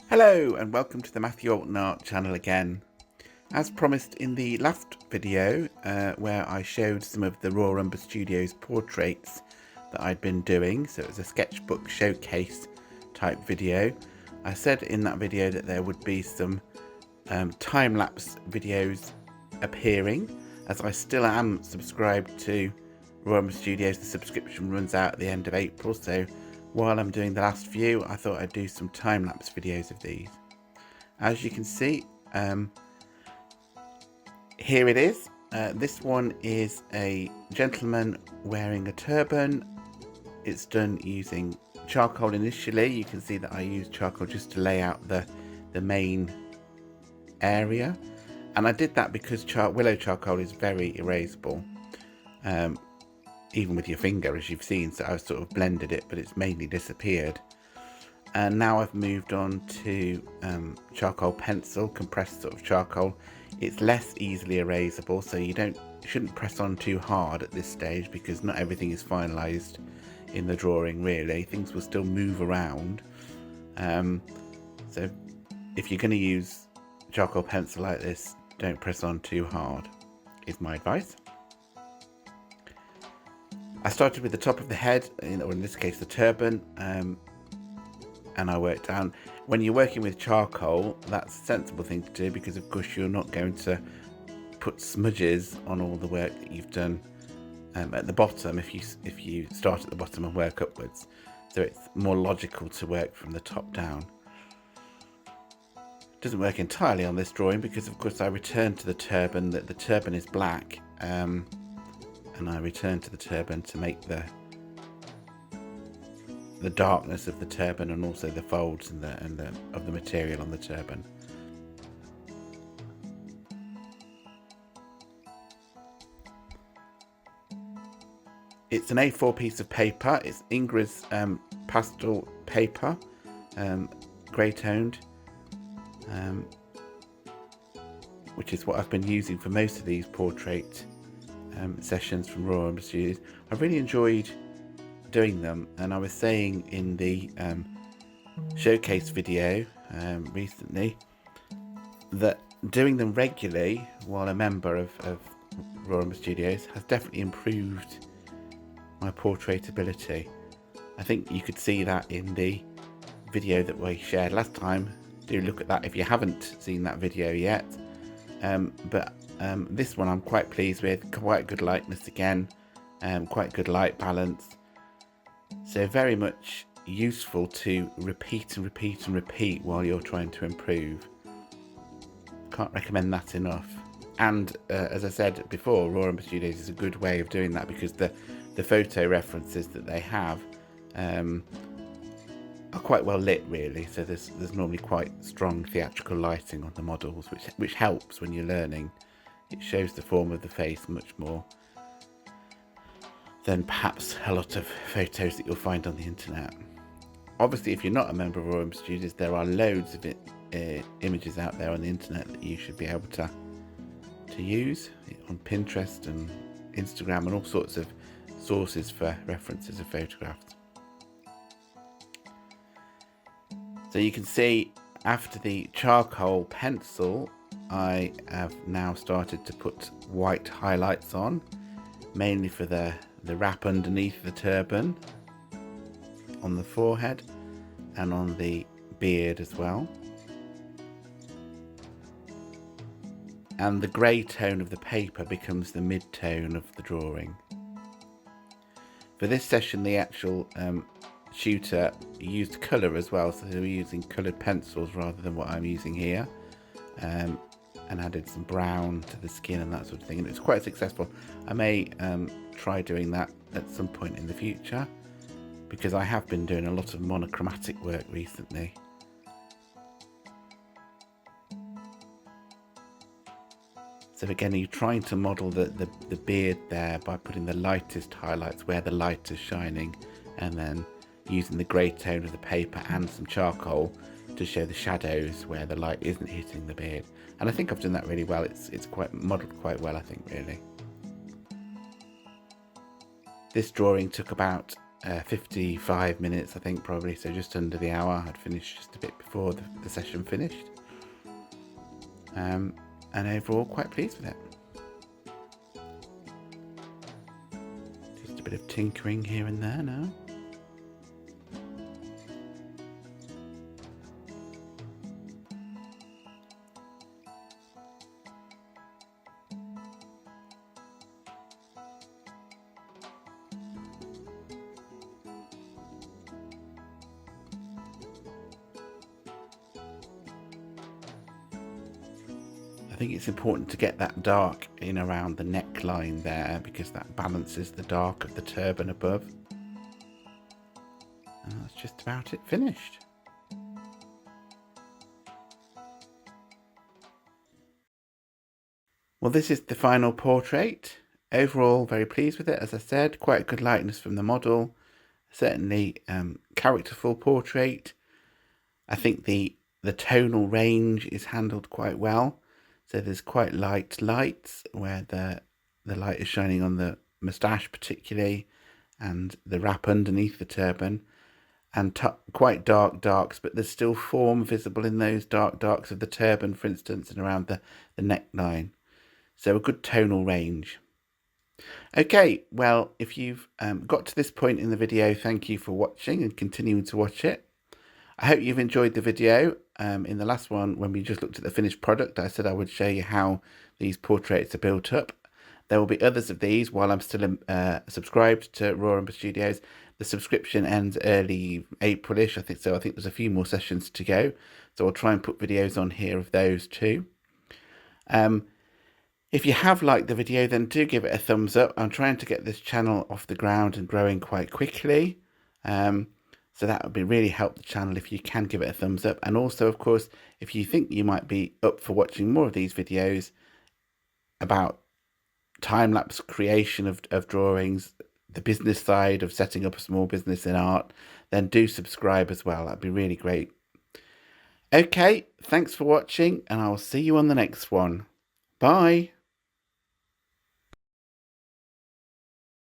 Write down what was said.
Hello and welcome to the Matthew Alton Art channel again. As promised in the last video where I showed some of the Raw Umber Studios portraits that I'd been doing, so it was a sketchbook showcase type video, I said in that video that there would be some time-lapse videos appearing, as I still am subscribed to Raw Umber Studios. The subscription runs out at the end of April, so while I'm doing the last few, I thought I'd do some time-lapse videos of these. As you can see, here it is. This one is a gentleman wearing a turban. It's done using charcoal initially. You can see that I used charcoal just to lay out the main area. And I did that because willow charcoal is very erasable. Even with your finger, as you've seen, so I've sort of blended it, but it's mainly disappeared. And now I've moved on to charcoal pencil, compressed sort of charcoal. It's less easily erasable, so you shouldn't press on too hard at this stage, because not everything is finalised in the drawing really. Things will still move around. So if you're going to use charcoal pencil like this, don't press on too hard, is my advice. I started with the top of the head, or in this case the turban, and I worked down. When you're working with charcoal, that's a sensible thing to do, because of course you're not going to put smudges on all the work that you've done at the bottom if you start at the bottom and work upwards. So it's more logical to work from the top down. It doesn't work entirely on this drawing, because of course I returned to the turban, that the turban is black, and I returned to the turban to make the darkness of the turban, and also the folds of the material on the turban. It's an A4 piece of paper. It's Ingres pastel paper, grey toned, which is what I've been using for most of these portrait sessions from Raw Umber Studios. I really enjoyed doing them, and I was saying in the showcase video recently that doing them regularly while a member of Raw Umber Studios has definitely improved my portrait ability. I think you could see that in the video that we shared last time. Do look at that if you haven't seen that video yet. But this one I'm quite pleased with. Quite good lightness again, quite good light balance. So very much useful to repeat and repeat and repeat while you're trying to improve. Can't recommend that enough. And as I said before, Raw Umber Studios is a good way of doing that, because the photo references that they have are quite well lit really. So there's normally quite strong theatrical lighting on the models, which helps when you're learning. It shows the form of the face much more than perhaps a lot of photos that you'll find on the internet. Obviously, if you're not a member of Raw Umber Studios, there are loads of images out there on the internet that you should be able to use on Pinterest and Instagram, and all sorts of sources for references of photographs. So you can see after the charcoal pencil, I have now started to put white highlights on, mainly for the wrap underneath the turban, on the forehead and on the beard as well. And the grey tone of the paper becomes the mid-tone of the drawing. For this session, the actual shooter used colour as well, so they were using coloured pencils rather than what I'm using here, and added some brown to the skin and that sort of thing, and it was quite successful. I may try doing that at some point in the future, because I have been doing a lot of monochromatic work recently. So again, you're trying to model the beard there by putting the lightest highlights where the light is shining, and then using the grey tone of the paper and some charcoal to show the shadows where the light isn't hitting the beard. And I think I've done that really well. It's quite modelled quite well, I think, really. This drawing took about 55 minutes, I think, probably, so just under the hour. I'd finished just a bit before the session finished. And overall, quite pleased with it. Just a bit of tinkering here and there now. I think it's important to get that dark in around the neckline there, because that balances the dark of the turban above. And that's just about it finished. Well, this is the final portrait. Overall, very pleased with it. As I said, quite a good likeness from the model. Certainly characterful portrait. I think the tonal range is handled quite well. So there's quite light lights where the light is shining on the moustache particularly, and the wrap underneath the turban, and quite dark darks, but there's still form visible in those dark darks of the turban, for instance, and around the neckline. So a good tonal range. Okay, well, if you've got to this point in the video, thank you for watching and continuing to watch it. I hope you've enjoyed the video. In the last one, when we just looked at the finished product, I said I would show you how these portraits are built up. There will be others of these while I'm still subscribed to Raw Umber Studios. The subscription ends early April-ish, I think so. I think there's a few more sessions to go. So I'll try and put videos on here of those too. If you have liked the video, then do give it a thumbs up. I'm trying to get this channel off the ground and growing quite quickly. So that would be really help the channel if you can give it a thumbs up. And also, of course, if you think you might be up for watching more of these videos about time-lapse creation of drawings, the business side of setting up a small business in art, then do subscribe as well. That'd be really great. Okay, thanks for watching, and I'll see you on the next one. Bye.